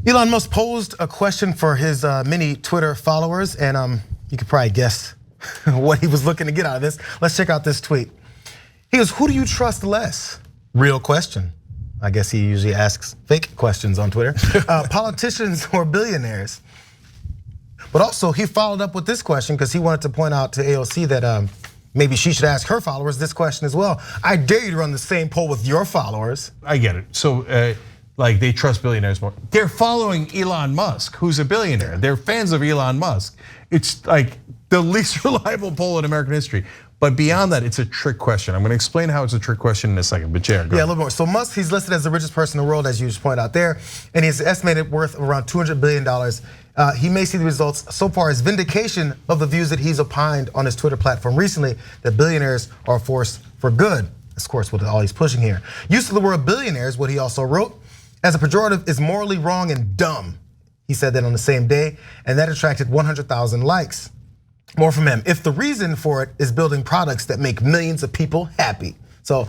Elon Musk posed a question for his many Twitter followers, and you could probably guess what he was looking to get out of this. Let's check out this tweet. He goes, who do you trust less? Real question. I guess he usually asks fake questions on Twitter. Politicians or billionaires? But also he followed up with this question because he wanted to point out to AOC that maybe she should ask her followers this question as well. I dare you to run the same poll with your followers. I get it. So like they trust billionaires more. They're following Elon Musk, who's a billionaire. They're fans of Elon Musk. It's like the least reliable poll in American history. But beyond that, it's a trick question. I'm gonna explain how it's a trick question in a second, but Jared, go ahead. A little more. So Musk, he's listed as the richest person in the world, as you just pointed out there, and he's estimated worth around $200 billion. He may see the results so far as vindication of the views that he's opined on his Twitter platform recently, that billionaires are a force for good. Of course, what all he's pushing here. Use of the word billionaires, what he also wrote, as a pejorative is morally wrong and dumb. He said that on the same day, and that attracted 100,000 likes. More from him. If the reason for it is building products that make millions of people happy. So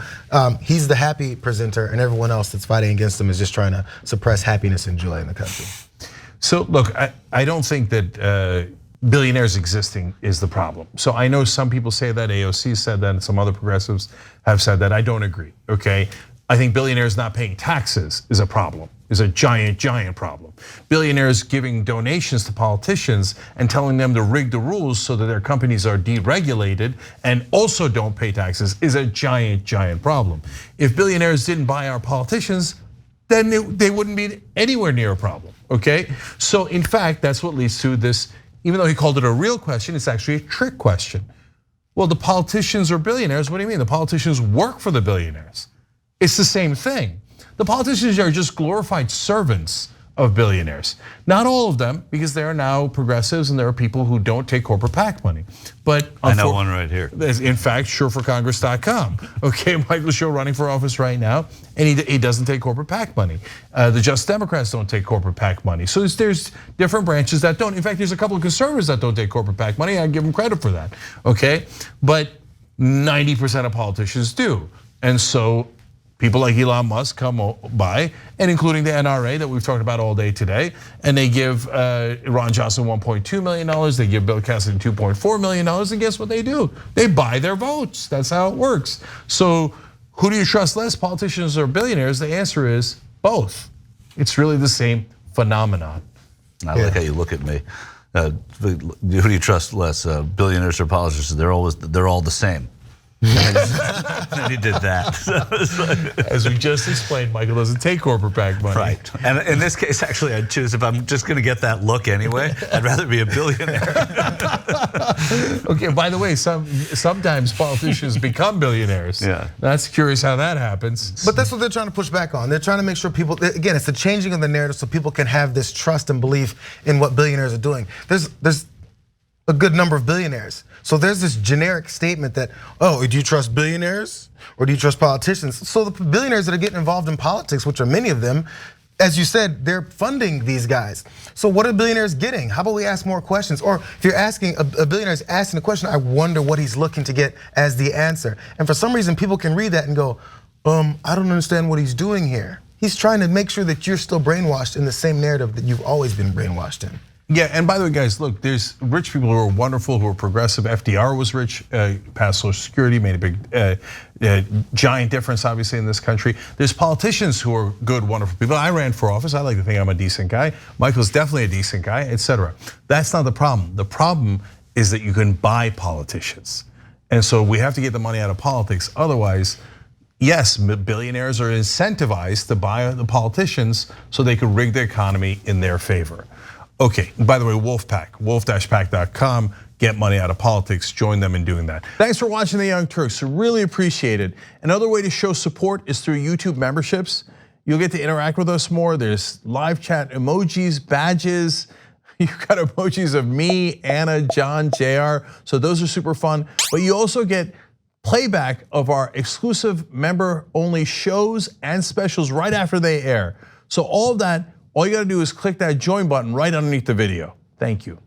he's the happy presenter, and everyone else that's fighting against him is just trying to suppress happiness and joy in the country. So look, I don't think that billionaires existing is the problem. So I know some people say that, AOC said that, and some other progressives have said that. I don't agree, okay? I think billionaires not paying taxes is a problem, is a giant, giant problem. Billionaires giving donations to politicians and telling them to rig the rules so that their companies are deregulated and also don't pay taxes is a giant, giant problem. If billionaires didn't buy our politicians, then they wouldn't be anywhere near a problem, okay? So in fact, that's what leads to this, even though he called it a real question, it's actually a trick question. Well, the politicians are billionaires, what do you mean? The politicians work for the billionaires. It's the same thing. The politicians are just glorified servants of billionaires. Not all of them, because there are now progressives and there are people who don't take corporate PAC money. But I know one right here. In fact, SureForCongress.com. Okay, Michael Shure running for office right now, and he doesn't take corporate PAC money. The Just Democrats don't take corporate PAC money. So there's different branches that don't. In fact, there's a couple of conservatives that don't take corporate PAC money. I give them credit for that. Okay, but 90% of politicians do, and so people like Elon Musk come by, and including the NRA that we've talked about all day today, and they give Ron Johnson $1.2 million, they give Bill Cassidy $2.4 million, and guess what they do? They buy their votes. That's how it works. So who do you trust less, politicians or billionaires? The answer is both. It's really the same phenomenon. I like how you look at me. Who do you trust less, billionaires or politicians? They're all the same. And he did that. As we just explained, Michael doesn't take corporate PAC money. Right, and in this case, actually, I'd choose, if I'm just gonna get that look anyway, I'd rather be a billionaire. Okay, by the way, sometimes politicians become billionaires. Yeah. That's curious how that happens. But that's what they're trying to push back on. They're trying to make sure people, again, it's the changing of the narrative so people can have this trust and belief in what billionaires are doing. There's a good number of billionaires. So there's this generic statement that, oh, do you trust billionaires or do you trust politicians? So the billionaires that are getting involved in politics, which are many of them, as you said, they're funding these guys. So what are billionaires getting? How about we ask more questions? Or if you're asking, a billionaire's asking a question, I wonder what he's looking to get as the answer. And for some reason, people can read that and go, I don't understand what he's doing here. He's trying to make sure that you're still brainwashed in the same narrative that you've always been brainwashed in. Yeah, and by the way, guys, look, there's rich people who are wonderful, who are progressive. FDR was rich, passed Social Security, made a big, giant difference, obviously, in this country. There's politicians who are good, wonderful people. I ran for office. I like to think I'm a decent guy. Michael's definitely a decent guy, etc. That's not the problem. The problem is that you can buy politicians. And so we have to get the money out of politics. Otherwise, yes, billionaires are incentivized to buy the politicians so they can rig the economy in their favor. Okay, by the way, Wolfpack, wolf-pack.com, get money out of politics, join them in doing that. Thanks for watching The Young Turks, really appreciate it. Another way to show support is through YouTube memberships. You'll get to interact with us more. There's live chat emojis, badges. You've got emojis of me, Anna, John, JR, so those are super fun. But you also get playback of our exclusive member-only shows and specials right after they air. So all of that, all you gotta do is click that join button right underneath the video. Thank you.